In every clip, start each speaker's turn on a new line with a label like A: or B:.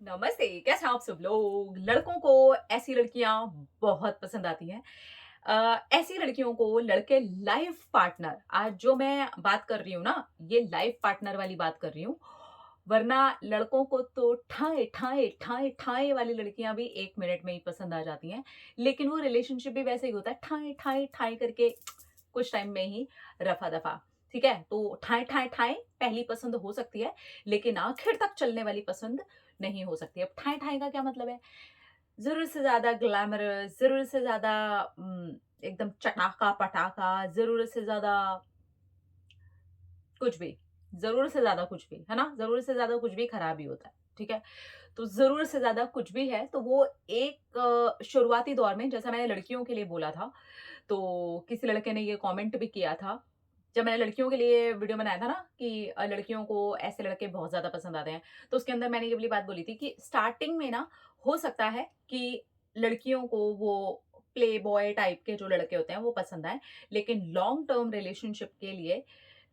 A: नमस्ते, कैसे हैं आप सब लोग? लड़कों को ऐसी लड़कियाँ बहुत पसंद आती हैं। ऐसी लड़कियों को लड़के लाइफ पार्टनर आज जो मैं बात कर रही हूँ ना, ये लाइफ पार्टनर वाली बात कर रही हूँ। वरना लड़कों को तो ठाए, ठाए, ठाए, ठाए वाली लड़कियाँ भी 1 मिनट में ही पसंद आ जाती हैं। लेकिन वो रिलेशनशिप भी वैसे ही होता है, ठाए, ठाए, ठाए करके कुछ टाइम में ही रफ़ा-दफ़ा। ठीक है? तो ठाए, ठाए, ठाए पहली पसंद हो सकती है, लेकिन आखिर तक चलने वाली पसंद नहीं हो सकती। अब ठाएँ-ठाएँ का क्या मतलब है? ज़रूरत से ज़्यादा ग्लैमरस, ज़रूरत से ज़्यादा एकदम चटाका-पटाका, ज़रूरत से ज़्यादा कुछ भी, ज़रूरत से ज़्यादा कुछ भी, है ना? ज़रूरत से ज़्यादा कुछ भी खराब ही होता है, ठीक है? तो ज़रूरत से ज़्यादा कुछ भी है, तो वो एक शुरुआती दौर में जैसा मैंने लड़कियों के लिए बोला था, तो किसी लड़के ने ये कमेंट भी किया था, जब मैंने लड़कियों के लिए वीडियो बनाया था ना कि लड़कियों को ऐसे लड़के बहुत ज़्यादा पसंद आते हैं, तो उसके अंदर मैंने ये वाली बात बोली थी कि स्टार्टिंग में ना हो सकता है कि लड़कियों को वो प्ले बॉय टाइप के जो लड़के होते हैं, वो पसंद आएँ, लेकिन लॉन्ग टर्म रिलेशनशिप के लिए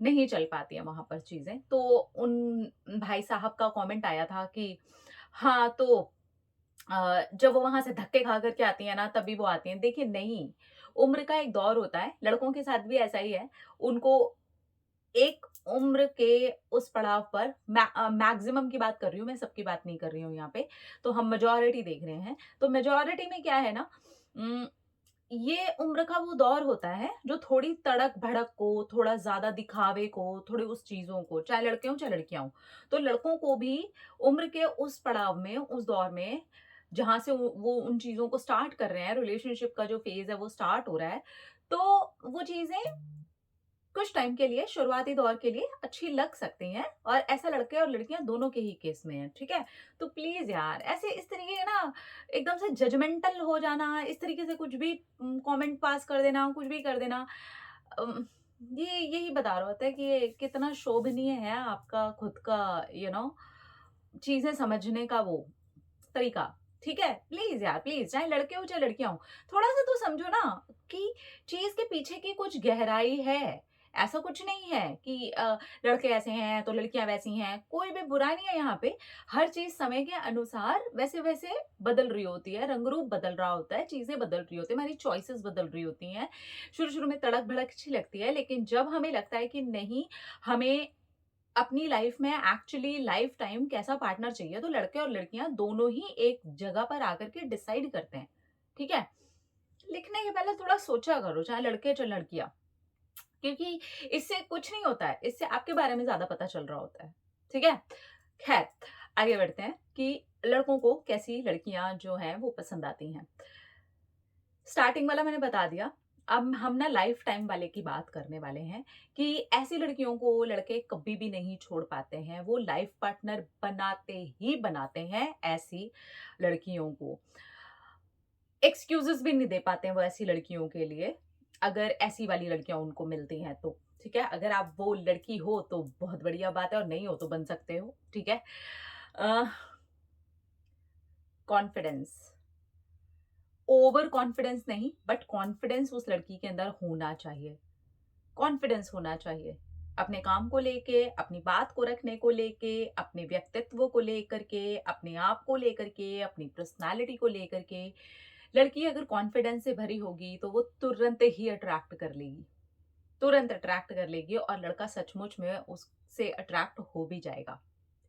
A: नहीं चल पाती हैं वहाँ पर चीज़ें। तो उन भाई साहब का कमेंट आया था कि हाँ, तो जब वो वहाँ से धक्के खा कर के आती हैं ना, तभी वो आती हैं। देखिए नहीं, उम्र का एक दौर होता है, लड़कों के साथ भी ऐसा ही है। उनको एक उम्र के उस पड़ाव पर मैक्सिमम की बात कर रही हूँ मैं, सबकी बात नहीं कर रही हूँ यहाँ पे। तो हम मेजॉरिटी देख रहे हैं। तो मेजॉरिटी में क्या है ना उम, ये उम्र का वो दौर होता है, जो थोड़ी तड़क-भड़क को, थोड़ा ज़्यादा दिखावे को, थोड़ी उस चीज़ों को, चाहे लड़के हों, चाहे लड़कियाँ हों। तो लड़कों को भी उम्र के उस पड़ाव में, उस दौर में, जहाँ से वो उन चीज़ों को स्टार्ट कर रहे हैं, रिलेशनशिप का जो फेज़ है, वो स्टार्ट हो रहा है, तो वो चीज़ें कुछ टाइम के लिए, शुरुआती दौर के लिए अच्छी लग सकती हैं और ऐसा लड़के और लड़कियाँ दोनों के ही केस में है, ठीक है? तो प्लीज़ यार, ऐसे इस तरीके के ना एकदम से जजमेंटल हो जाना, इस तरीके से कुछ भी कमेंट पास कर देना, कुछ भी कर देना अम, ये यही बता रहा होता है कि ये कितना शोभनीय है आपका खुद का चीज़ें समझने का वो तरीका, ठीक है? प्लीज़ यार, प्लीज़ चाहे लड़के हो, चाहे लड़कियाँ हों, थोड़ा-सा तो समझो ना कि चीज़ के पीछे की कुछ गहराई है। ऐसा कुछ नहीं है कि लड़के ऐसे हैं, तो लड़कियाँ वैसी हैं, कोई भी बुरा नहीं है यहाँ पे। हर चीज़ समय के अनुसार वैसे-वैसे बदल रही होती है, रंग-रूप बदल रहा होता है, चीज़ें बदल रही होती हैं, हमारी चॉइसेस बदल रही होती हैं। शुरू-शुरू में तड़क-भड़क अच्छी लगती है, लेकिन जब हमें लगता है कि नहीं, हमें अपनी लाइफ में एक्चुअली लाइफ टाइम कैसा पार्टनर चाहिए तो लड़के और लड़कियां दोनों ही एक जगह पर आकर के डिसाइड करते हैं। ठीक है? लिखने के पहले थोड़ा सोचा करो, चाहे लड़के चाहे लड़कियां, क्योंकि इससे कुछ नहीं होता है, इससे आपके बारे में ज्यादा पता चल रहा होता है। ठीक है? खैर, आगे बढ़ते हैं कि लड़कों को कैसी लड़कियां जो हैं वो पसंद आती हैं। स्टार्टिंग वाला मैंने बता दिया। अब हम ना लाइफ टाइम वाले की बात करने वाले हैं कि ऐसी लड़कियों को लड़के कभी भी नहीं छोड़ पाते हैं। वो लाइफ पार्टनर बनाते ही बनाते हैं ऐसी लड़कियों को। एक्सक्यूज़ेज़ भी नहीं दे पाते हैं वो ऐसी लड़कियों के लिए, अगर ऐसी वाली लड़कियाँ उनको मिलती हैं तो। ठीक है? अगर आप वो लड़की हो तो बहुत बढ़िया बात है और नहीं हो तो बन सकते हो। ठीक है? अ, कॉन्फिडेंस। ओवर कॉन्फिडेंस नहीं, बट कॉन्फिडेंस उस लड़की के अंदर होना चाहिए। कॉन्फिडेंस होना चाहिए। अपने काम को लेके, अपनी बात को रखने को लेके, अपने व्यक्तित्व को लेकर के, अपने आप को लेकर के, अपनी पर्सनैलिटी को लेकर के, लड़की अगर कॉन्फिडेंस से भरी होगी, तो वो तुरंत ही अट्रैक्ट कर लेगी। तुरंत अट्रैक्ट कर लेगी और लड़का सचमुच में उससे अट्रैक्ट हो भी जाएगा।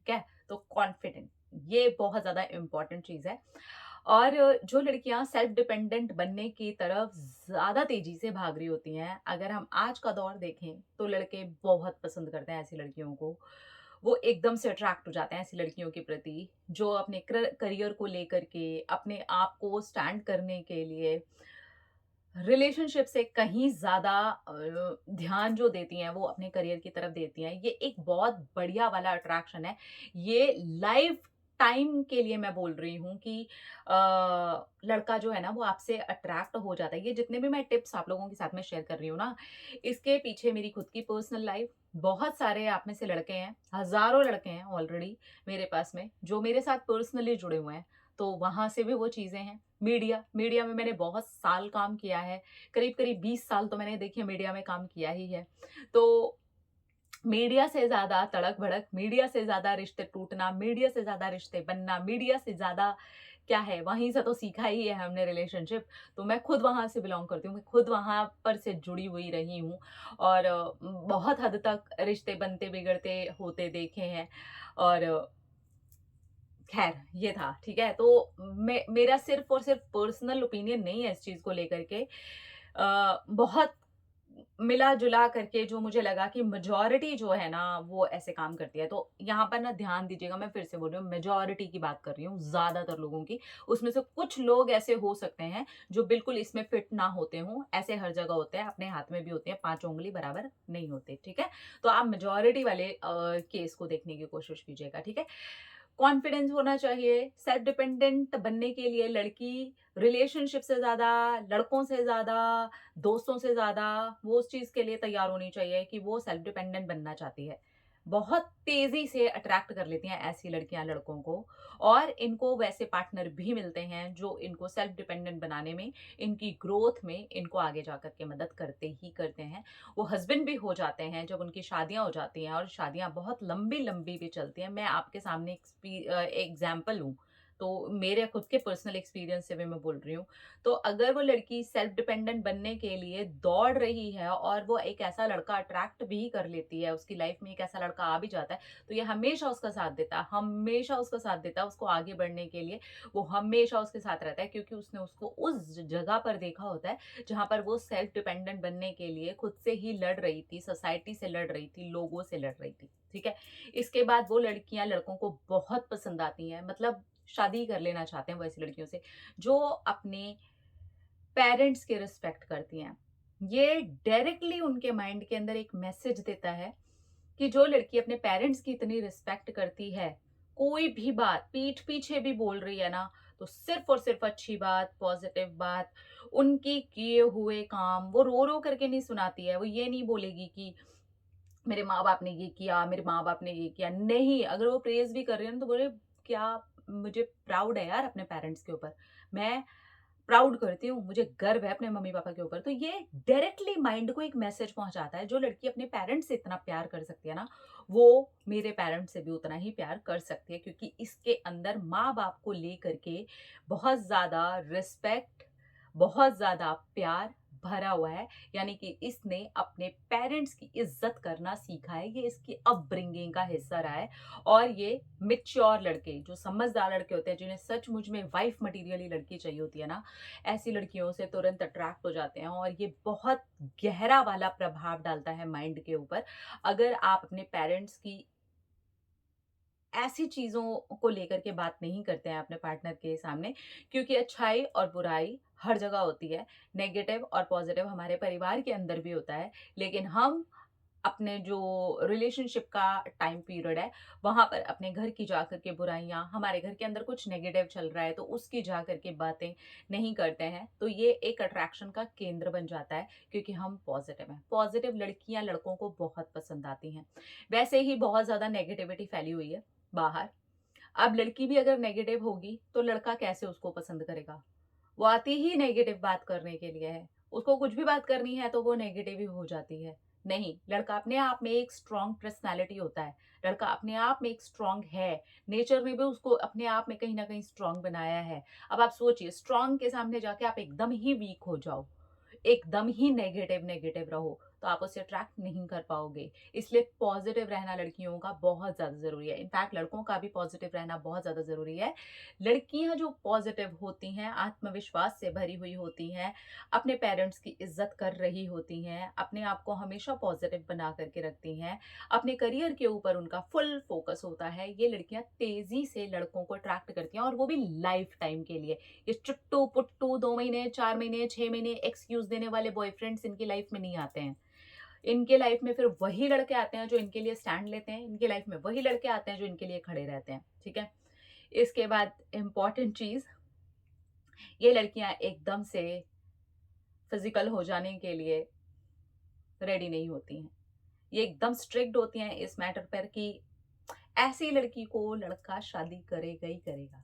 A: ठीक है? तो कॉन्फिडेंट, ये बहुत ज़्यादा इम्पोर्टेंट चीज़ है। और जो लड़कियां सेल्फ डिपेंडेंट बनने की तरफ ज़्यादा तेज़ी से भाग रही होती हैं, अगर हम आज का दौर देखें, तो लड़के बहुत पसंद करते हैं ऐसी लड़कियों को। वो एकदम से अट्रैक्ट हो जाते हैं ऐसी लड़कियों के प्रति, जो अपने करियर को लेकर के, अपने आप को स्टैंड करने के लिए रिलेशनशिप से कहीं ज़्यादा ध्यान जो देती हैं, वो अपने करियर की तरफ देती हैं। ये एक बहुत बढ़िया वाला अट्रैक्शन है। ये लाइफ़ टाइम के लिए मैं बोल रही हूँ कि अ, लड़का जो है ना, वो आपसे अट्रैक्ट हो जाता है। ये जितने भी मैं टिप्स आप लोगों के साथ में शेयर कर रही हूँ ना, इसके पीछे मेरी खुद की पर्सनल लाइफ़, बहुत सारे आप में से लड़के हैं, हज़ारों लड़के हैं ऑलरेडी मेरे पास में, जो मेरे साथ पर्सनली जुड़े हुए हैं। तो वहाँ से भी वो चीज़ें हैं। मीडिया में मैंने बहुत साल काम किया है, करीब-करीब 20 साल तो मैंने देखिए मीडिया में काम किया ही है। तो मीडिया से ज़्यादा तड़क-भड़क, मीडिया से ज़्यादा रिश्ते टूटना, मीडिया से ज़्यादा रिश्ते बनना, मीडिया से ज़्यादा क्या है, वहीं से तो सीखा ही है हमने रिलेशनशिप। तो मैं खुद वहाँ से बिलॉन्ग करती हूँ, मैं खुद वहाँ पर से जुड़ी हुई रही हूँ और बहुत हद तक रिश्ते बनते बिगड़ते होते देखे हैं और ख़ैर ये था, ठीक है? तो मेरा सिर्फ़ और सिर्फ़ पर्सनल ओपिनियन नहीं है इस चीज़ को लेकर के। बहुत मिला-जुला करके जो मुझे लगा कि मेजॉरिटी जो है ना, वो ऐसे काम करती है। तो यहाँ पर ना ध्यान दीजिएगा, मैं फिर से बोल रही हूँ, मेजॉरिटी की बात कर रही हूँ, ज़्यादातर लोगों की। उसमें से कुछ लोग ऐसे हो सकते हैं, जो बिल्कुल इसमें फिट ना होते हों। ऐसे हर जगह होते हैं, अपने हाथ में भी होते हैं, पाँचों उँगली बराबर नहीं होते, ठीक है? तो आप मेजॉरिटी वाले केस को देखने की कोशिश कीजिएगा, ठीक है? कॉन्फिडेंस होना चाहिए, सेल्फ डिपेंडेंट बनने के लिए लड़की रिलेशनशिप से ज़्यादा, लड़कों से ज़्यादा, दोस्तों से ज़्यादा वो उस चीज़ के लिए तैयार होनी चाहिए कि वो सेल्फ डिपेंडेंट बनना चाहती है। बहुत तेज़ी से अट्रैक्ट कर लेती हैं ऐसी लड़कियाँ लड़कों को और इनको वैसे पार्टनर भी मिलते हैं जो इनको सेल्फ डिपेंडेंट बनाने में, इनकी ग्रोथ में इनको आगे जाकर के मदद करते ही करते हैं। वो हस्बैंड भी हो जाते हैं जब उनकी शादियाँ हो जाती हैं और शादियाँ बहुत लंबी-लंबी भी चलती हैं। मैं आपके सामने एग्ज़ाम्पल हूँ, तो मेरे खुद के पर्सनल एक्सपीरियंस से भी मैं बोल रही हूँ। तो अगर वो लड़की सेल्फ डिपेंडेंट बनने के लिए दौड़ रही है और वो एक ऐसा लड़का अट्रैक्ट भी कर लेती है, उसकी लाइफ़ में एक ऐसा लड़का आ भी जाता है, तो ये हमेशा उसका साथ देता है, हमेशा उसका साथ देता है उसको आगे बढ़ने के लिए। वो हमेशा उसके साथ रहता है क्योंकि उसने उसको उस जगह पर देखा होता है जहाँ पर वो सेल्फ डिपेंडेंट बनने के लिए खुद से ही लड़ रही थी, सोसाइटी से लड़ रही थी, लोगों से लड़ रही थी, ठीक है? इसके बाद वो लड़कियाँ लड़कों को बहुत पसंद आती हैं, मतलब शादी कर लेना चाहते हैं वो ऐसी लड़कियों से, जो अपने पेरेंट्स की रिस्पेक्ट करती हैं। ये डायरेक्टली उनके माइंड के अंदर एक मैसेज देता है कि जो लड़की अपने पेरेंट्स की इतनी रिस्पेक्ट करती है, कोई भी बात पीठ पीछे भी बोल रही है ना, तो सिर्फ़ और सिर्फ़ अच्छी बात, पॉज़िटिव बात, उनके किए हुए काम वो रो-रो करके नहीं सुनाती है। वो ये नहीं बोलेगी कि मेरे माँ-बाप ने ये किया, मेरे माँ-बाप ने ये किया। नहीं, अगर वो प्रेज़ भी कर रही है ना तो बोले क्या मुझे प्राउड है यार अपने पेरेंट्स के ऊपर। मैं प्राउड करती हूँ, मुझे गर्व है अपने मम्मी-पापा के ऊपर। तो ये डायरेक्टली माइंड को एक मैसेज पहुँचाता है, जो लड़की अपने पेरेंट्स से इतना प्यार कर सकती है ना, वो मेरे पेरेंट्स से भी उतना ही प्यार कर सकती है क्योंकि इसके अंदर माँ-बाप को लेकर के बहुत ज़्यादा रिस्पेक्ट, बहुत ज़्यादा प्यार भरा हुआ है। यानी कि इसने अपने पेरेंट्स की इज़्ज़त करना सीखा है, ये इसकी अपब्रिंगिंग का हिस्सा रहा है और ये मैच्योर लड़के, जो समझदार लड़के होते हैं, जिन्हें सचमुच में वाइफ़ मटीरियल लड़की चाहिए होती है ना, ऐसी लड़कियों से तुरंत अट्रैक्ट हो जाते हैं और ये बहुत गहरा वाला प्रभाव डालता है माइंड के ऊपर। अगर आप अपने पेरेंट्स की ऐसी चीज़ों को लेकर के बात नहीं करते हैं अपने पार्टनर के सामने क्योंकि अच्छाई और बुराई हर जगह होती है, नेगेटिव और पॉज़िटिव हमारे परिवार के अंदर भी होता है, लेकिन हम अपने जो रिलेशनशिप का टाइम पीरियड है, वहाँ पर अपने घर की जाकर के बुराइयाँ, हमारे घर के अंदर कुछ नेगेटिव चल रहा है, तो उसकी जाकर के बातें नहीं करते हैं, तो ये एक अट्रैक्शन का केंद्र बन जाता है क्योंकि हम पॉज़िटिव हैं। पॉज़िटिव लड़कियाँ लड़कों को बहुत पसंद आती हैं। वैसे ही बहुत ज़्यादा नेगेटिविटी फैली हुई है बाहर। अब लड़की भी अगर नेगेटिव होगी, तो लड़का कैसे उसको पसंद करेगा? वो आती ही नेगेटिव बात करने के लिए है। उसको कुछ भी बात करनी है तो वो नेगेटिव ही हो जाती है। नहीं, लड़का अपने आप में एक स्ट्रॉन्ग पर्सनैलिटी होता है। लड़का अपने आप में एक स्ट्रॉन्ग है। नेचर ने भी उसको अपने आप में कहीं न कहीं स्ट्रॉन्ग बनाया है। अब आप सोचिए स्ट्रॉन्ग के सामने जाके आप एकदम ही वीक हो जाओ, एकदम ही नेगेटिव रहो, तो आप उसे अट्रैक्ट नहीं कर पाओगे। इसलिए पॉज़िटिव रहना लड़कियों का बहुत ज़्यादा ज़रूरी है। इनफैक्ट लड़कों का भी पॉज़िटिव रहना बहुत ज़्यादा ज़रूरी है। लड़कियाँ जो पॉज़िटिव होती हैं, आत्मविश्वास से भरी हुई होती हैं, अपने पेरेंट्स की इज़्ज़त कर रही होती हैं, अपने आप को हमेशा पॉज़िटिव बना कर के रखती हैं, अपने करियर के ऊपर उनका फुल फ़ोकस होता है, ये लड़कियाँ तेज़ी से लड़कों को अट्रैक्ट करती हैं और वो भी लाइफ़ टाइम के लिए। ये चुट्टू-पुट्टू 2 महीने, 4 महीने, 6 महीने एक्सक्यूज़ देने वाले बॉयफ्रेंड्स इनकी लाइफ़ में नहीं आते हैं। इनके लाइफ़ में फिर वही लड़के आते हैं जो इनके लिए स्टैंड लेते हैं, इनकी लाइफ़ में वही लड़के आते हैं जो इनके लिए खड़े रहते हैं, ठीक है? इसके बाद इम्पोर्टेंट चीज़, ये लड़कियाँ एकदम से फिज़िकल हो जाने के लिए रेडी नहीं होती हैं। ये एकदम स्ट्रिक्ट होती हैं इस मैटर पर कि ऐसी लड़की को लड़का शादी करेगा ही करेगा।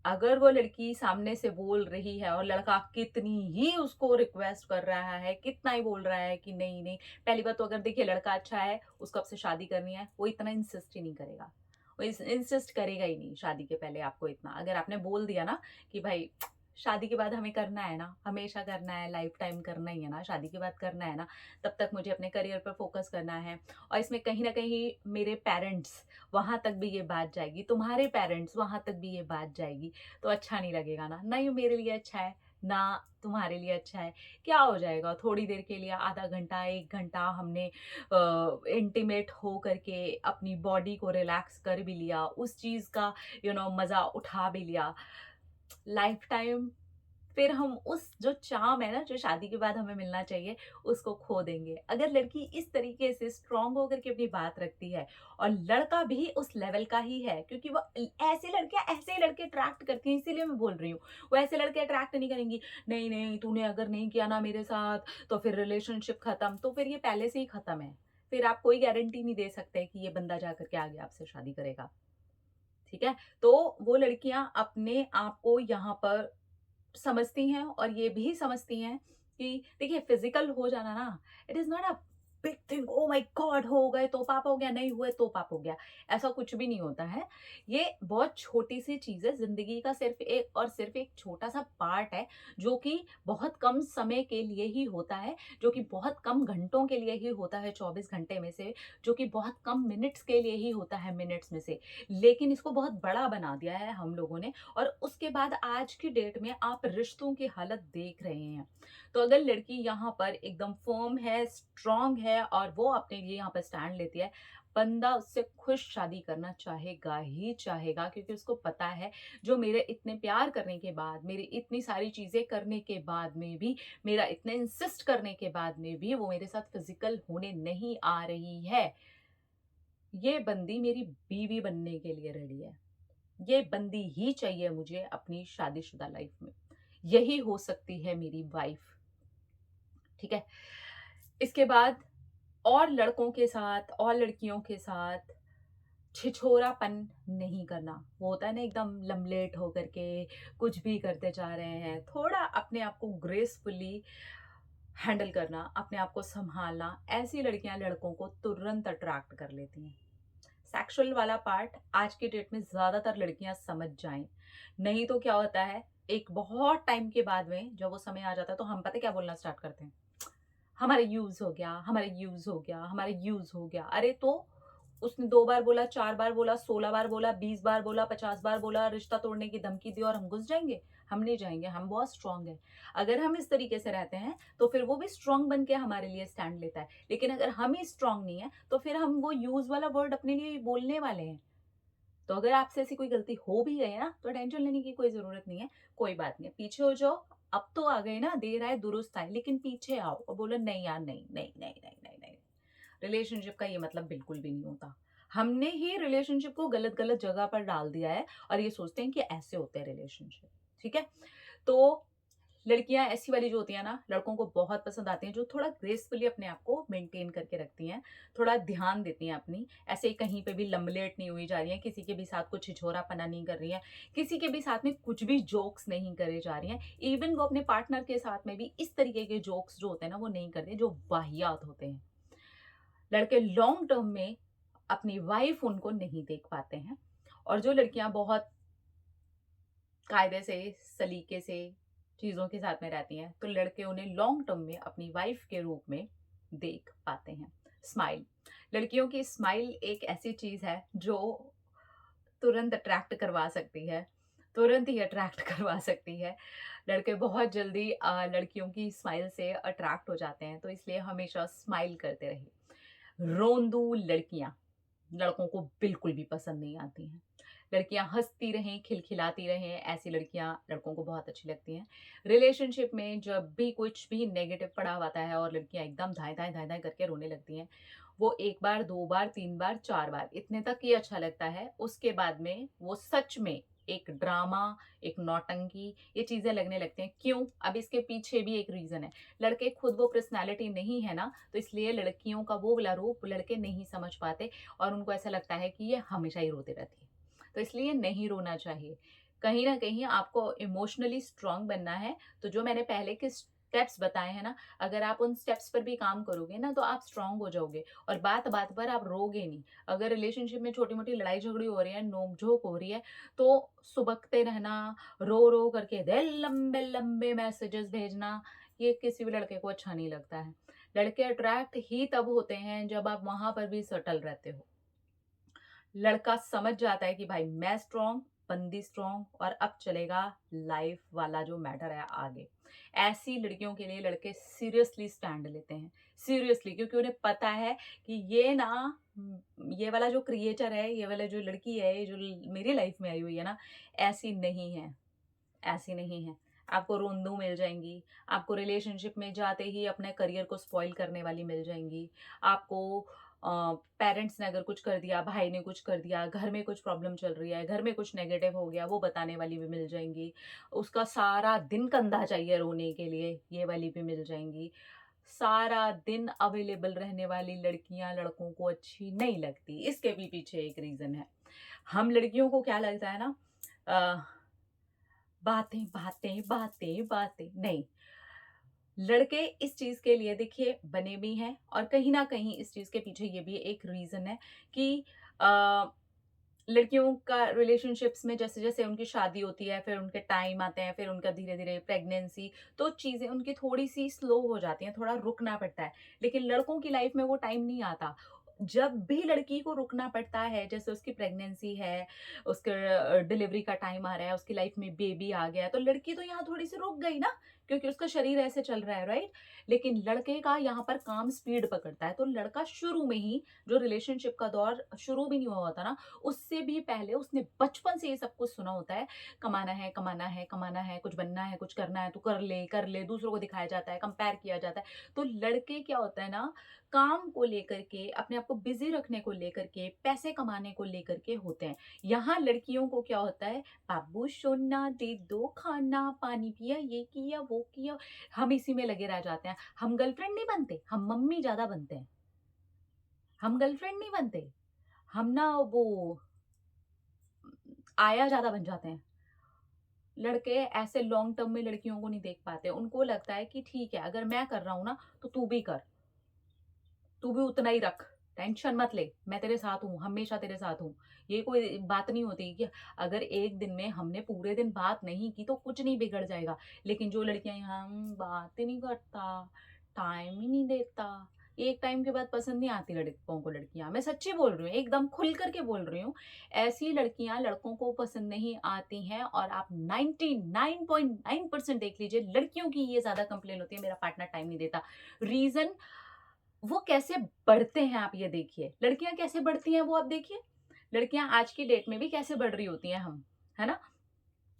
A: अगर वो लड़की सामने से बोल रही है और लड़का कितनी ही उसको रिक्वेस्ट कर रहा है, कितना ही बोल रहा है कि नहीं, नहीं, पहली बात तो अगर देखिए लड़का अच्छा है, उसको आपसे शादी करनी है, वो इतना इंसिस्ट ही नहीं करेगा। वो इंसिस्ट करेगा ही नहीं शादी के पहले आपको इतना। अगर आपने बोल दिया ना कि भाई शादी के बाद हमें करना है ना, हमेशा करना है, लाइफ टाइम करना ही है ना, शादी के बाद करना है ना, तब तक मुझे अपने करियर पर फोकस करना है। और इसमें कहीं न कहीं मेरे पेरेंट्स वहाँ तक भी ये बात जाएगी, तुम्हारे पेरेंट्स वहाँ तक भी ये बात जाएगी, तो अच्छा नहीं लगेगा ना। ना ये मेरे लिए अच्छा है, ना तुम्हारे लिए अच्छा है। क्या हो जाएगा थोड़ी देर के लिए, आधा घंटा, 1 घंटा हमने इंटीमेट हो करके अपनी बॉडी को रिलैक्स कर भी लिया, उस चीज़ का मज़ा उठा भी लिया। लाइफ टाइम फिर हम उस जो चार्म है ना, जो शादी के बाद हमें मिलना चाहिए, उसको खो देंगे। अगर लड़की इस तरीके से स्ट्रॉन्ग होकर के अपनी बात रखती है और लड़का भी उस लेवल का ही है, क्योंकि वो ऐसे लड़कियाँ ऐसे ही लड़के अट्रैक्ट करती हैं, इसीलिए मैं बोल रही हूँ। वो ऐसे लड़के अट्रैक्ट नहीं करेंगी, नहीं, नहीं, तूने अगर नहीं किया ना मेरे साथ, तो फिर रिलेशनशिप खत्म, तो फिर ये पहले से ही खत्म है। फिर आप कोई गारंटी नहीं दे सकते कि ये बंदा जा कर के आगे आपसे शादी करेगा। ठीक है? तो वो लड़कियाँ अपने आप को यहाँ पर समझती हैं और ये भी समझती हैं कि देखिए फिजिकल हो जाना ना, it is not a big thing, oh my God हो गए तो पाप हो गया, नहीं हुए तो पाप हो गया, ऐसा कुछ भी नहीं होता है। ये बहुत छोटी सी चीज है, जिंदगी का सिर्फ एक छोटा सा पार्ट है, जो कि बहुत कम समय के लिए ही होता है, जो कि बहुत कम घंटों के लिए ही होता है 24 घंटे में से, जो कि बहुत कम मिनट्स के लिए ही होता है मिनट्स में से, लेकिन इसको बहुत बड़ा बना दिया है हम लोगों ने। और उसके बाद आज की डेट में आप रिश्तों की हालत देख रहे हैं। तो अगर लड़की यहाँ पर एकदम फर्म है, स्ट्रांग है और वो अपने लिए यहाँ पर स्टैंड लेती है, बंदा उससे खुश शादी करना चाहेगा ही चाहेगा, क्योंकि उसको पता है जो मेरे इतने प्यार करने के बाद, मेरी इतनी सारी चीजें करने के बाद में भी, मेरा इतने इंसिस्ट करने के बाद में भी वो मेरे साथ फिजिकल होने नहीं आ रही है, ये बंदी मेरी बीवी बनने के लिए रेडी है। ये बंदी ही चाहिए मुझे अपनी शादीशुदा लाइफ में। यही हो सकती है मेरी वाइफ। ठीक है? इसके बाद और लड़कों के साथ और लड़कियों के साथ छिछोरापन नहीं करना। वो होता है ना एकदम लमलेट होकर के कुछ भी करते जा रहे हैं। थोड़ा अपने आप को ग्रेसफुली हैंडल करना, अपने आप को सँभालना, ऐसी लड़कियाँ लड़कों को तुरंत अट्रैक्ट कर लेती हैं। सेक्सुअल वाला पार्ट आज की डेट में ज़्यादातर लड़कियां समझ जाएं, नहीं तो क्या होता है, एक बहुत टाइम के बाद में जब वो समय आ जाता है तो हम पता है क्या बोलना स्टार्ट करते हैं, हमारा यूज हो गया, हमारा यूज हो गया, हमारा यूज हो गया। अरे तो उसने 2 बार बोला, 4 बार बोला, 16 बार बोला, 20 बार बोला, 50 बार बोला, रिश्ता तोड़ने की धमकी दी और हम घुस जाएंगे? हम नहीं जाएंगे, हम बहुत स्ट्रांग है। अगर हम इस तरीके से रहते हैं तो फिर वो भी स्ट्रांग बन के हमारे लिए स्टैंड लेता है, लेकिन अगर हम ही स्ट्रांग नहीं है तो फिर हम वो यूज वाला वर्ड अपने लिए बोलने वाले हैं। तो अगर आपसे ऐसी कोई गलती हो भी गई है ना, तो टेंशन लेने की कोई ज़रूरत नहीं है, कोई बात नहीं है, पीछे हो जाओ। अब तो आ गए ना, देर आए दुरुस्त आए, लेकिन पीछे आओ और बोलो नहीं यार, नहीं, नहीं, नहीं, नहीं, नहीं, नहीं। रिलेशनशिप का ये मतलब बिल्कुल भी नहीं होता। हमने ही रिलेशनशिप को गलत-गलत जगह पर डाल दिया है और ये सोचते हैं कि ऐसे होते हैं रिलेशनशिप, ठीक है? तो लड़कियाँ ऐसी वाली जो होती हैं ना, लड़कों को बहुत पसंद आती हैं, जो थोड़ा ग्रेसफुली अपने आप को मेंटेन करके रखती हैं, थोड़ा ध्यान देती हैं अपनी, ऐसे ही कहीं पे भी लम्बलेट नहीं हुई जा रही हैं, किसी के भी साथ कुछ छिछोरापना नहीं कर रही हैं, किसी के भी साथ में कुछ भी जोक्स नहीं करे जा रही हैं। इवन वो अपने पार्टनर के साथ में भी इस तरीके के जोक्स जो होते हैं ना, वो नहीं करते, जो वाहियात होते हैं। लड़के लॉन्ग टर्म में अपनी वाइफ उनको नहीं देख पाते हैं, और जो लड़कियां बहुत कायदे से, सलीके से चीज़ों के साथ में रहती हैं, तो लड़के उन्हें लॉन्ग टर्म में अपनी वाइफ के रूप में देख पाते हैं। स्माइल, लड़कियों की स्माइल एक ऐसी चीज़ है जो तुरंत अट्रैक्ट करवा सकती है, तुरंत ही अट्रैक्ट करवा सकती है। लड़के बहुत जल्दी लड़कियों की स्माइल से अट्रैक्ट हो जाते हैं, तो इसलिए हमेशा स्माइल करते रहिए। रोंदू लड़कियाँ लड़कों को बिल्कुल भी पसंद नहीं आती हैं। लड़कियाँ हँसती रहें, खिलखिलाती रहें, ऐसी लड़कियाँ लड़कों को बहुत अच्छी लगती हैं। रिलेशनशिप में जब भी कुछ भी नेगेटिव पड़ाव आता है और लड़कियाँ एकदम धाएँ-धाएँ, धाएँ-धाएँ करके रोने लगती हैं, वो 1 बार, 2 बार, 3 बार, 4 बार इतने तक ही अच्छा लगता है। उसके बाद में वो सच में एक ड्रामा, एक नौटंकी, ये चीज़ें लगने लगती हैं। क्यों? अब इसके पीछे भी एक रीज़न है। लड़के खुद वो पर्सनैलिटी नहीं है ना, तो इसलिए लड़कियों का वो वाला रूप लड़के नहीं समझ पाते और उनको ऐसा लगता है कि ये हमेशा ही रोती रहती है। तो इसलिए नहीं रोना चाहिए। कहीं न कहीं आपको इमोशनली स्ट्रॉन्ग बनना है, तो जो मैंने पहले के स्टेप्स बताए हैं ना, अगर आप उन स्टेप्स पर भी काम करोगे ना, तो आप स्ट्रॉन्ग हो जाओगे और बात-बात पर आप रोओगे नहीं। अगर रिलेशनशिप में छोटी-मोटी लड़ाई-झगड़ी हो रही है, नोक-झोंक हो रही है, तो सुबकते रहना, रो-रो करके लंबे-लंबे मैसेजेस भेजना, ये किसी भी लड़के को अच्छा नहीं लगता है। लड़के अट्रैक्ट ही तब होते हैं, जब आप वहाँ पर भी सटल रहते हो। लड़का समझ जाता है कि भाई मैं स्ट्रॉन्ग, बंदी स्ट्रॉन्ग और अब चलेगा लाइफ वाला जो मैटर है आगे। ऐसी लड़कियों के लिए लड़के सीरियसली स्टैंड लेते हैं, सीरियसली, क्योंकि उन्हें पता है कि ये ना ये वाला जो क्रिएचर है, ये वाला जो लड़की है, ये जो मेरी लाइफ में आई हुई है ना, ऐसी नहीं है, ऐसी नहीं है। आपको रोंदू मिल जाएँगी, आपको रिलेशनशिप में जाते ही अपने करियर को स्पॉइल करने वाली मिल जाएँगी। आपको पेरेंट्स ने अगर कुछ कर दिया, भाई ने कुछ कर दिया, घर में कुछ प्रॉब्लम चल रही है, घर में कुछ नेगेटिव हो गया, वो बताने वाली भी मिल जाएँगी। उसका सारा दिन कंधा चाहिए रोने के लिए, ये वाली भी मिल जाएँगी। सारा दिन अवेलेबल रहने वाली लड़कियाँ लड़कों को अच्छी नहीं लगती, इसके भी पीछे एक रीज़न है। हम लड़कियों को क्या लगता है ना, अ बातें, बातें, बातें, बातें, नहीं। लड़के इस चीज़ के लिए देखिए बने भी हैं और कहीं न कहीं इस चीज़ के पीछे ये भी एक रीज़न है कि अ, लड़कियों का रिलेशनशिप्स में जैसे-जैसे उनकी शादी होती है, फिर उनके टाइम आते हैं, फिर उनका धीरे-धीरे प्रेगनेंसी, तो चीज़ें उनकी थोड़ी-सी स्लो हो जाती हैं, थोड़ा रुकना पड़ता है। लेकिन लड़कों की लाइफ़ में वो टाइम नहीं आता। जब भी लड़की को रुकना पड़ता है, जैसे उसकी प्रेगनेंसी है, उसके डिलीवरी का टाइम आ रहा है, उसकी लाइफ़ में बेबी आ गया, तो लड़की तो यहाँ थोड़ी-सी रुक गई ना, क्योंकि उसका शरीर ऐसे चल रहा है, राइट? लेकिन लड़के का यहाँ पर काम स्पीड पकड़ता है, तो लड़का शुरू में ही, जो रिलेशनशिप का दौर शुरू भी नहीं हुआ होता ना, उससे भी पहले उसने बचपन से ये सब कुछ सुना होता है, कमाना है, कमाना है, कमाना है, कुछ बनना है, कुछ करना है, तू कर ले, दूसरों को दिखाया जाता है, कंपेयर किया जाता है। तो लड़के क्या होता है ना, काम को लेकर के, अपने आप को बिज़ी रखने को लेकर के, पैसे कमाने को लेकर के होते हैं। यहाँ लड़कियों को क्या होता है, बाबू सोना दे दो खाना, पानी पिया, ये किया, वो किया, हम इसी में लगे रह जाते हैं। हम गर्लफ्रेंड नहीं बनते, हम मम्मी ज़्यादा बनते हैं। हम गर्लफ्रेंड नहीं बनते, हम ना वो आया ज़्यादा बन जाते हैं। लड़के ऐसे लॉन्ग टर्म में लड़कियों को नहीं देख पाते। उनको लगता है कि ठीक है, अगर मैं कर रहा हूँ ना, तो तू भी कर। तू भी उतना ही रख, टेंशन मत ले, मैं तेरे साथ हूँ, हमेशा तेरे साथ हूँ। ये कोई बात नहीं होती कि अगर एक दिन में हमने पूरे दिन बात नहीं की तो कुछ नहीं बिगड़ जाएगा। लेकिन जो लड़कियाँ यहाँ बात ही नहीं करता, टाइम ही नहीं देता, एक टाइम के बाद पसंद नहीं आती लड़कों को लड़कियाँ। मैं सच्ची बोल रही हूँ, एकदम खुल कर के बोल रही हूँ। ऐसी लड़कियाँ लड़कों को पसंद नहीं आती हैं और आप 99.9% देख लीजिए, लड़कियों की ये ज़्यादा कंप्लेन होती है, मेरा पार्टनर टाइम नहीं देता। रीज़न, वो कैसे बढ़ते हैं आप ये देखिए। लड़कियाँ कैसे बढ़ती हैं वो आप देखिए। लड़कियाँ आज की डेट में भी कैसे बढ़ रही होती हैं हम, है ना?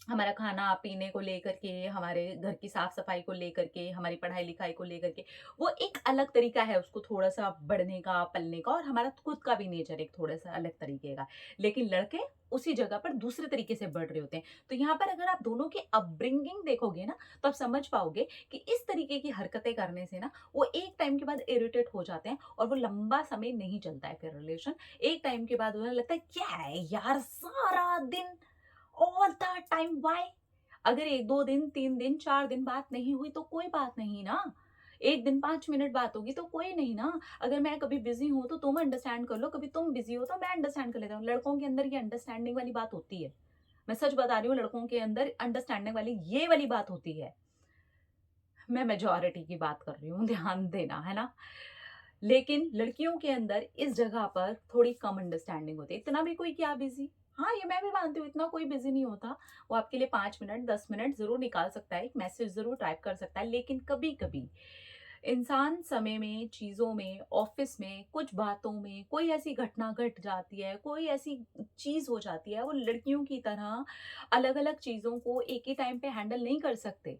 A: हमारा खाना-पीने को लेकर के, हमारे घर की साफ-सफाई को लेकर के, हमारी पढ़ाई-लिखाई को लेकर के, वो एक अलग तरीका है उसको थोड़ा-सा बढ़ने का, पलने का, और हमारा खुद का भी नेचर एक थोड़ा-सा अलग तरीके का। लेकिन लड़के उसी जगह पर दूसरे तरीके से बढ़ रहे होते हैं। तो यहाँ पर अगर आप दोनों की अपब्रिंगिंग देखोगे ना, तो आप समझ पाओगे कि इस तरीके की हरकतें करने से ना, वो एक टाइम के बाद इरिटेट हो जाते हैं और वो लंबा समय नहीं चलता है फिर रिलेशन। एक टाइम के बाद उन्हें लगता है, क्या है यार सारा दिन, ऑल द टाइम व्हाई? अगर 1-2 दिन, 3 दिन, 4 दिन बात नहीं हुई तो कोई बात नहीं ना। 1 दिन 5 मिनट बात होगी तो कोई नहीं ना। अगर मैं कभी बिज़ी हूँ तो तुम अंडरस्टैंड कर लो, कभी तुम बिज़ी हो तो मैं अंडरस्टैंड कर लेता हूँ। लड़कों के अंदर ये अंडरस्टैंडिंग वाली बात होती है। मैं सच बता रही हूँ, लड़कों के अंदर अंडरस्टैंडिंग वाली ये वाली बात होती है। मैं मेजॉरिटी की बात कर रही हूँ, ध्यान देना, है ना? लेकिन लड़कियों के अंदर इस जगह पर थोड़ी कम अंडरस्टैंडिंग होती है। इतना भी कोई क्या बिज़ी? हाँ, ये मैं भी मानती हूँ, इतना कोई बिज़ी नहीं होता। वो आपके लिए 5 मिनट, 10 मिनट ज़रूर निकाल सकता है, एक मैसेज ज़रूर टाइप कर सकता है। लेकिन कभी-कभी इंसान समय में, चीज़ों में, ऑफ़िस में, कुछ बातों में कोई ऐसी घटना घट जाती है, कोई ऐसी चीज़ हो जाती है, वो लड़कियों की तरह अलग-अलग चीज़ों को एक ही टाइम पे हैंडल नहीं कर सकते।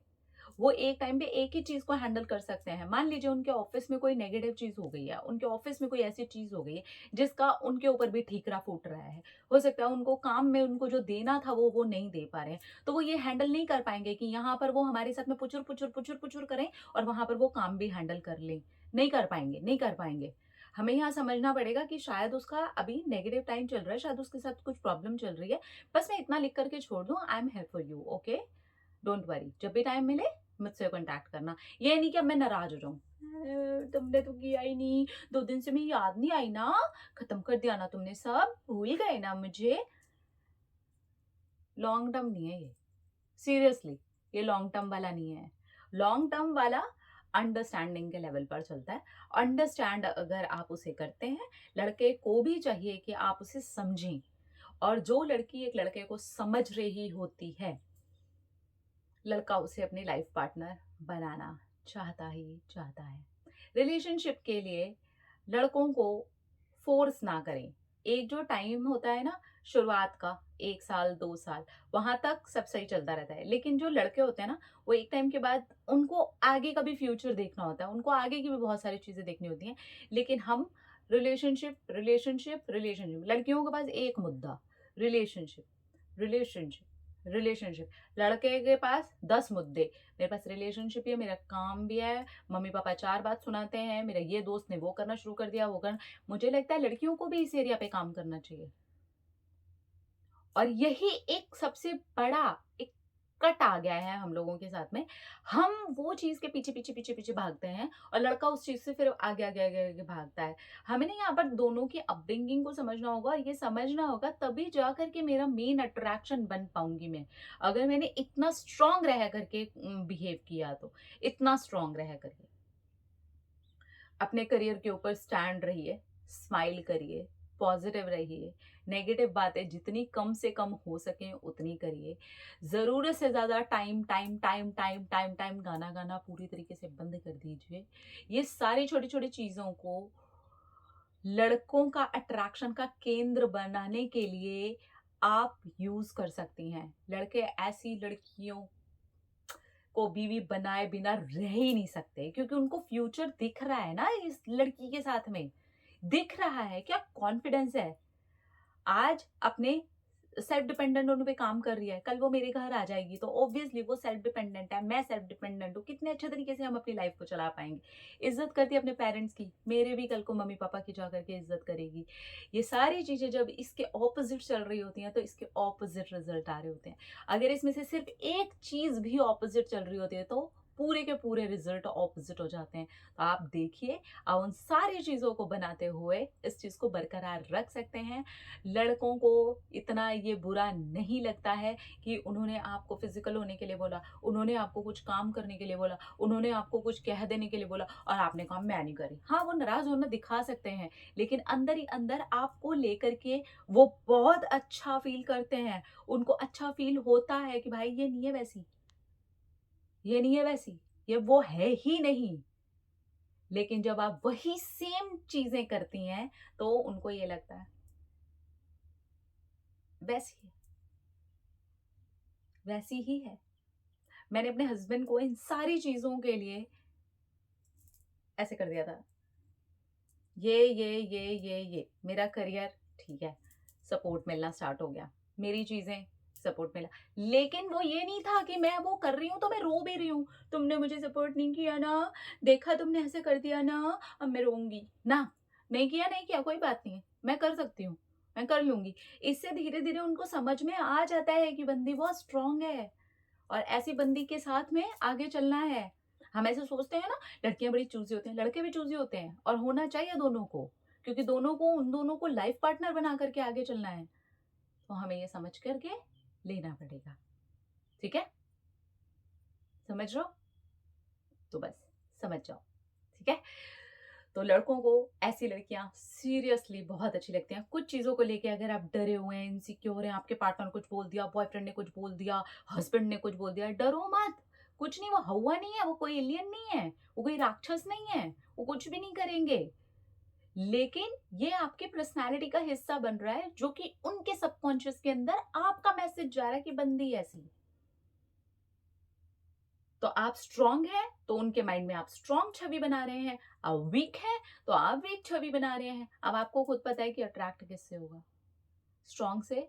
A: वो एक टाइम पे एक ही चीज़ को हैंडल कर सकते हैं। मान लीजिए उनके ऑफ़िस में कोई नेगेटिव चीज़ हो गई है, उनके ऑफ़िस में कोई ऐसी चीज़ हो गई है, जिसका उनके ऊपर भी ठीकरा फूट रहा है। हो सकता है उनको काम में उनको जो देना था वो नहीं दे पा रहे हैं। तो वो ये हैंडल नहीं कर पाएँगे कि यहाँ पर वो हमारे साथ में पुचुर-पुचुर, पुचुर-पुचुर करें और वहाँ पर वो काम भी हैंडल कर लें। नहीं कर पाएँगे, नहीं कर पाएँगे। हमें यहाँ समझना पड़ेगा कि शायद उसका अभी नेगेटिव टाइम चल रहा है, शायद उसके साथ कुछ प्रॉब्लम चल रही है। बस मैं इतना लिख करके छोड़ दूँ, I am here for you, okay? Don't worry, जब भी टाइम मिले मुझसे कॉन्टैक्ट करना। ये नहीं कि अब मैं नाराज़ हो जाऊँ, तुमने तो किया ही नहीं, 2 दिन से मैं याद नहीं आई ना, खत्म कर दिया ना तुमने सब, भूल गए ना मुझे। लॉन्ग टर्म नहीं है ये, सीरियसली ये लॉन्ग टर्म वाला नहीं है। लॉन्ग टर्म वाला अंडरस्टैंडिंग के लेवल पर चलता है। अंडरस्टैंड अगर आप उसे करते हैं, लड़के को भी चाहिए कि आप उसे समझें, और जो लड़की एक लड़के को समझ रही होती है, लड़का उसे अपनी लाइफ पार्टनर बनाना चाहता ही चाहता है। रिलेशनशिप के लिए लड़कों को फोर्स ना करें। एक जो टाइम होता है ना शुरुआत का, 1 साल 2 साल, वहां तक सब सही चलता रहता है। लेकिन जो लड़के होते हैं ना, वो एक टाइम के बाद उनको आगे का भी फ्यूचर देखना होता है, उनको आगे की भी बहुत सारी चीजें देखनी होती हैं। लेकिन हम रिलेशनशिप रिलेशनशिप रिलेशनशिप, लड़कियों के पास एक मुद्दा, रिलेशनशिप रिलेशनशिप रिलेशनशिप। लड़के के पास 10 मुद्दे, मेरे पास रिलेशनशिप है, मेरा काम भी है, मम्मी पापा 4 बात सुनाते हैं, मेरा ये दोस्त ने वो करना शुरू कर दिया, वो करना। मुझे लगता है लड़कियों को भी इस एरिया पे काम करना चाहिए। और यही एक सबसे बड़ा एक कट आ गया है हम लोगों के साथ में। हम वो चीज के पीछे पीछे पीछे पीछे भागते हैं, और लड़का उस चीज से फिर आगे आगे आगे आगे भागता है। हमें ना यहाँ पर दोनों की अपब्रिंगिंग को समझना होगा, और ये समझना होगा तभी जा करके मेरा मेन अट्रैक्शन बन पाऊंगी मैं। अगर मैंने इतना स्ट्रांग रह करके बिहेव किया, तो इतना स्ट्रांग रह करके अपने करियर के ऊपर स्टैंड रहिए, स्माइल करिए, पॉजिटिव रहिए, नेगेटिव बातें जितनी कम से कम हो सके उतनी करिए। जरूरत से ज्यादा time time time time time time गाना गाना पूरी तरीके से बंद कर दीजिए। ये सारी छोटी छोटी चीजों को लड़कों का अट्रैक्शन का केंद्र बनाने के लिए आप यूज कर सकती हैं। लड़के ऐसी लड़कियों को बीवी बनाए बिना रह ही नहीं सकते, क्योंकि उनको फ्यूचर दिख रहा है ना इस लड़की के साथ में, दिख रहा है। क्या कॉन्फिडेंस है, आज अपने सेल्फ डिपेंडेंट होने पे काम कर रही है, कल वो मेरे घर आ जाएगी तो ऑब्वियसली वो सेल्फ डिपेंडेंट है, मैं सेल्फ डिपेंडेंट हूँ, कितने अच्छे तरीके से हम अपनी लाइफ को चला पाएंगे। इज्जत करती है अपने पेरेंट्स की, मेरे भी कल को मम्मी पापा की जा करके इज्जत करेगी। ये सारी चीजें जब इसके ऑपोजिट चल रही होती हैं, तो इसके ऑपोजिट रिजल्ट आ रहे होते हैं। अगर इसमें से सिर्फ एक चीज भी ऑपोजिट चल रही होती है, तो पूरे के पूरे रिजल्ट ऑपोजिट हो जाते हैं। तो आप देखिए, आप उन सारी चीजों को बनाते हुए इस चीज को बरकरार रख सकते हैं। लड़कों को इतना ये बुरा नहीं लगता है कि उन्होंने आपको फिजिकल होने के लिए बोला, उन्होंने आपको कुछ काम करने के लिए बोला, उन्होंने आपको कुछ कह देने के लिए बोला, और आपने कहा मैं नहीं करी। हाँ, वो नाराज होना दिखा सकते हैं, लेकिन अंदर ही अंदर आपको लेकर के वो बहुत अच्छा फील करते हैं। उनको अच्छा फील होता है कि भाई ये नहीं है वैसी, ये नहीं है वैसी, ये वो है ही नहीं। लेकिन जब आप वही सेम चीजें करती हैं, तो उनको ये लगता है वैसी है, वैसी ही है। मैंने अपने हस्बैंड को इन सारी चीजों के लिए ऐसे कर दिया था, ये मेरा करियर ठीक है, सपोर्ट मिलना स्टार्ट हो गया, मेरी चीजें सपोर्ट मिला। लेकिन वो ये नहीं था कि मैं वो कर रही हूं तो मैं रो भी रही हूं, तुमने मुझे सपोर्ट नहीं किया ना, देखा तुमने ऐसे कर दिया ना, अब मैं रोऊंगी ना। नहीं किया नहीं किया, कोई बात नहीं है, मैं कर सकती हूँ, मैं कर लूंगी। इससे धीरे धीरे उनको समझ में आ जाता है कि बंदी बहुत स्ट्रांग है, और ऐसी बंदी के साथ में आगे चलना है। हम ऐसे सोचते हैं ना, लड़कियां बड़ी चूजी होती हैं, लड़के भी चूजी होते हैं, और होना चाहिए दोनों को, क्योंकि दोनों को, उन दोनों को लाइफ पार्टनर बना करके आगे चलना है। तो हमें ये समझ करके लेना पड़ेगा। ठीक है, समझ रहे हो? तो बस समझ जाओ। ठीक है, तो लड़कों को ऐसी लड़कियां सीरियसली बहुत अच्छी लगती हैं। कुछ चीजों को लेके अगर आप डरे हुए हैं, इनसिक्योर हैं, आपके पार्टनर ने कुछ बोल दिया, बॉयफ्रेंड ने कुछ बोल दिया, हस्बैंड ने कुछ बोल दिया, डरो मत। कुछ नहीं, वो हवा नहीं है, वो कोई एलियन नहीं है, वो कोई राक्षस नहीं है, वो कुछ भी नहीं करेंगे। लेकिन ये आपके पर्सनालिटी का हिस्सा बन रहा है, जो कि उनके सबकॉन्शियस के अंदर आपका मैसेज जा रहा है कि बंदी ऐसी। तो आप स्ट्रांग है तो उनके माइंड में आप स्ट्रांग छवि बना रहे हैं, आप वीक है तो आप वीक छवि बना रहे हैं। अब आपको खुद पता है कि अट्रैक्ट किससे होगा, स्ट्रांग से,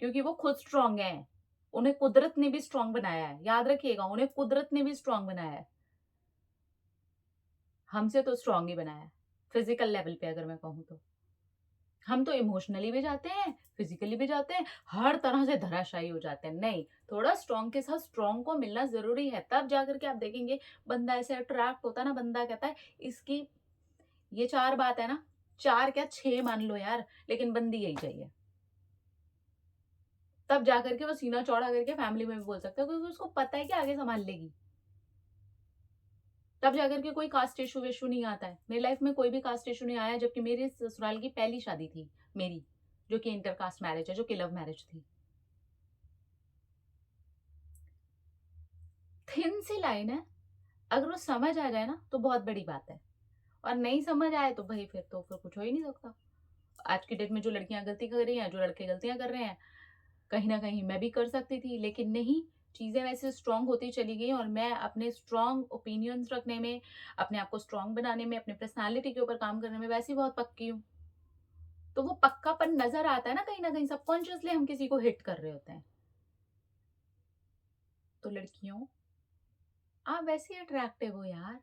A: क्योंकि वो खुद स्ट्रांग है। उन्हें कुदरत ने भी स्ट्रांग बनाया है, याद रखिएगा, उन्हें कुदरत ने भी स्ट्रांग बनाया है, हमसे तो स्ट्रांग ही बनाया है। फिजिकल लेवल पे अगर मैं कहूँ तो। हम तो इमोशनली भी जाते हैं, फिजिकली भी जाते हैं, हर तरह से धराशायी हो जाते हैं। नहीं, थोड़ा स्ट्रॉन्ग के साथ स्ट्रॉन्ग को मिलना ज़रूरी है, तब जाकर के आप देखेंगे बंदा ऐसे अट्रैक्ट होता है ना, बंदा कहता है इसकी ये 4 बात है ना, 4 क्या 6 मान लो यार, लेकिन बंदी यही चाहिए। तब जाकर के वो सीना चौड़ा करके फैमिली में भी बोल सकता है, क्योंकि उसको पता है कि आगे सँभाल लेगी। तब जाकर के कोई कास्ट इश्यू विश्यू नहीं आता है। मेरी लाइफ में कोई भी कास्ट इश्यू नहीं आया, जबकि मेरे ससुराल की पहली शादी थी मेरी, जो कि इंटर कास्ट मैरिज है, जो कि लव मैरिज थी। थिन सी लाइन है, अगर वो समझ आ जाए ना तो बहुत बड़ी बात है, और नहीं समझ आए तो भई फिर कुछ हो ही नहीं सकता। आज की डेट में जो लड़कियाँ गलती कर रही हैं, जो लड़के गलतियाँ कर रहे हैं, कहीं न कहीं मैं भी कर सकती थी, लेकिन नहीं, चीज़ें वैसे स्ट्रॉन्ग होती चली गई और मैं अपने स्ट्रॉन्ग ओपिनियंस रखने में, अपने आप को स्ट्रॉन्ग बनाने में, अपनी पर्सनैलिटी के ऊपर काम करने में वैसे ही बहुत पक्की हूँ। तो वो पक्कापन नज़र आता है ना, कहीं न कहीं सबकॉन्शियसली हम किसी को हिट कर रहे होते हैं। तो लड़कियों, आप वैसे ही अट्रैक्टिव हो यार,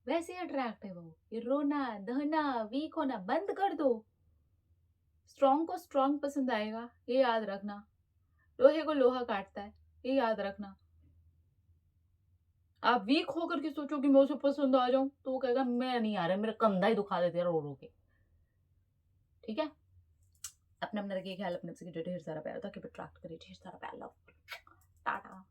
A: वैसे ही अट्रैक्टिव हो। ये रोना, धोना, वीक होना बंद कर दो। स्ट्रॉन्ग को स्ट्रॉन्ग पसंद आएगा, ये याद रखना। लोहे को लोहा काटता है, ये याद रखना। आप वीक होकर के सोचो कि मैं उसे पसंद आ जाऊँ, तो वो कहेगा मैं नहीं आ रहा, मेरा कंधा ही दुखा देते हैं रो-रो के। ठीक है? अपना-अपना रखिए ख्याल, अपने से ढेर सारा प्यार, ताकि अट्रैक्ट करिए ढेर सारा प्यार, लव। टाटा।